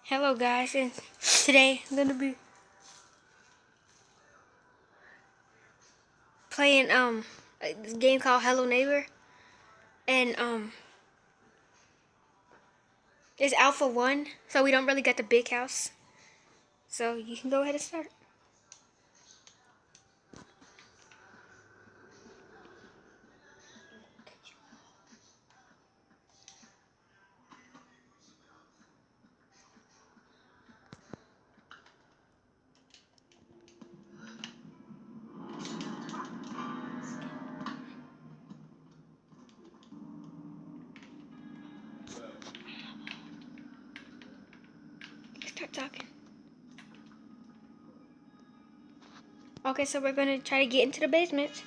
Hello guys, and today I'm gonna be playing this game called Hello Neighbor, and it's Alpha 1, so we don't really get the big house. So you can go ahead and start. Start talking. Okay, so we're gonna try to get into the basement.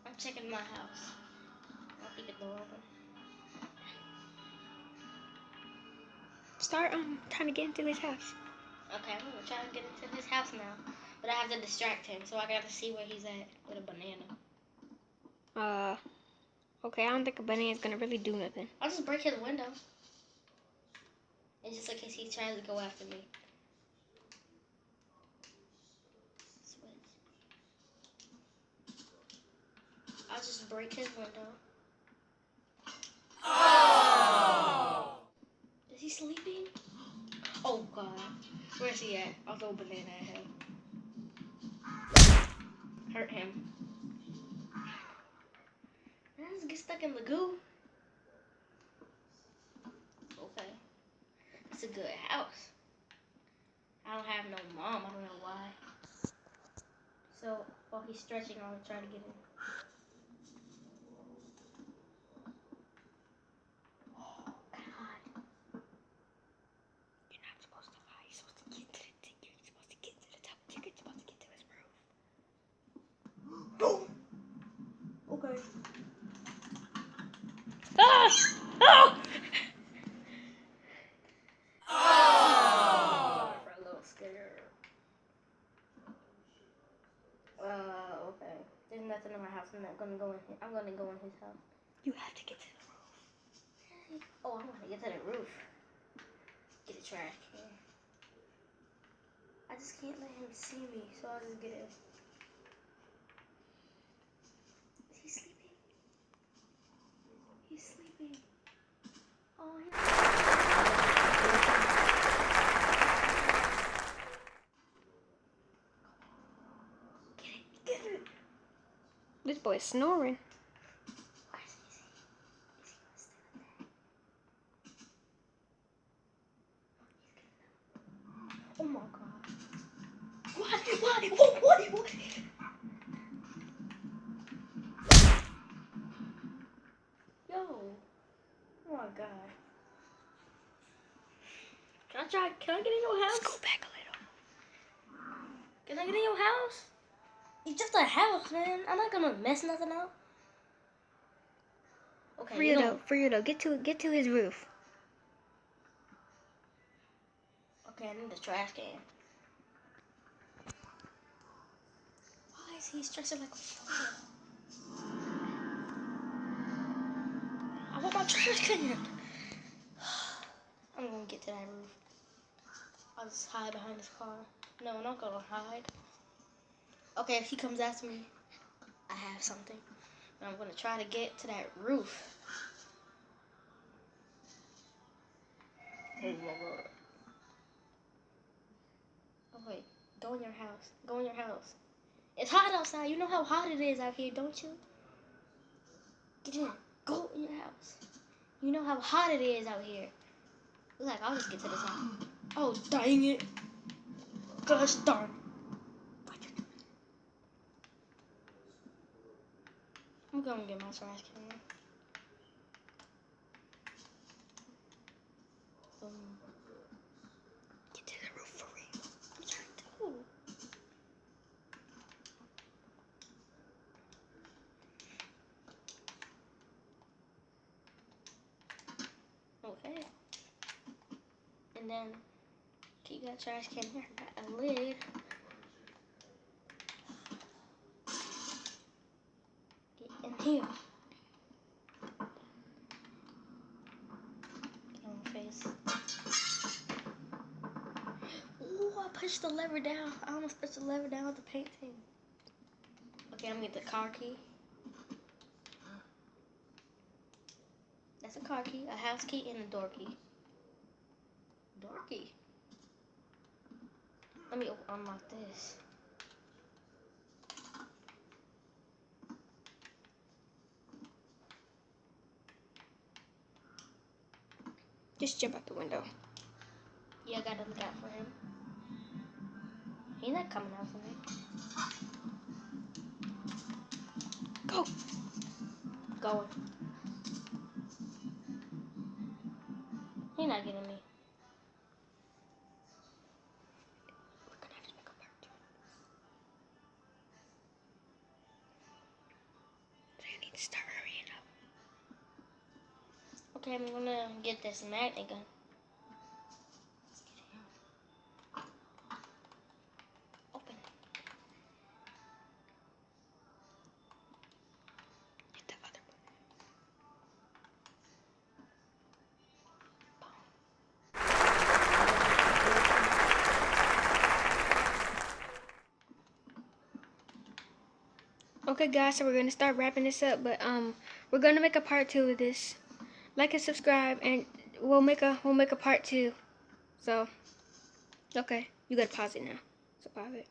I'm checking my house. I'll keep the door open. Start trying to get into his house. Okay, I'm gonna try to get into his house now. But I have to distract him, so I gotta see where he's at with a banana. Okay, I don't think a banana's gonna really do nothing. I'll just break his window. And just in case he tries to go after me. Switch. I'll just break his window. Oh! Is he sleeping? Oh god. Where's he at? I'll throw a banana at him. Hurt him. Let's get stuck in the goo. Okay. It's a good house. I don't have no mom. I don't know why. So while he's stretching, I'll try to get in. Oh God! You're not supposed to lie. You're supposed to get to the ticket. You're supposed to get to the top ticket. You're supposed to get to his roof. Boom. Okay. Ah! Oh! For a little scared. Okay. There's nothing in my house. I'm not gonna go in. I'm gonna go in his house. You have to get to the roof. Oh, I want to get to the roof. Get a trash can. I just can't let him see me, so I'll just get it. Is he sleeping? He's sleeping. Oh, get it. This boy's snoring. Where is he? Is he gonna stay like that? Oh my God. What? Yo. Oh my God. Can I get in your house? Let's go back a little. Can I get in your house? It's just a house, man. I'm not gonna mess nothing up. Okay. For you though, get to his roof. Okay, I need the trash can. Why is he stretching like a fool? I want my trash can. I'm gonna get to that roof. I'll just hide behind this car. No, I'm not gonna hide. Okay, if he comes after me, I have something. And I'm gonna try to get to that roof. Oh my God. Oh wait, go in your house. Go in your house. It's hot outside. You know how hot it is out here, don't you? Get in. Go in your house. You know how hot it is out here. Look, I'll just get to this house. Oh, dang it. Gosh darn. I'm gonna get my trash can. Get to the roof for real. I'm trying to. Okay. then keep that trash can here. Got a lid. Get in here. Get on my face. Ooh, I pushed the lever down. I almost pushed the lever down with the painting. Okay, I'm gonna get the car key. That's a car key, a house key, and a door key. Door key. Let me unlock this. Just jump out the window. Yeah, I gotta look out for him. He's not coming out for me. Go. Going. He's not getting me. We're gonna have to make a part two. So you need to start hurrying up. Okay, I'm gonna get this magnet gun. Let's get it. Open. Hit the other button. Okay guys, so we're gonna start wrapping this up, but we're gonna make a part two of this. Like and subscribe, and we'll make a part two. So okay, you gotta pause it now. So pause it.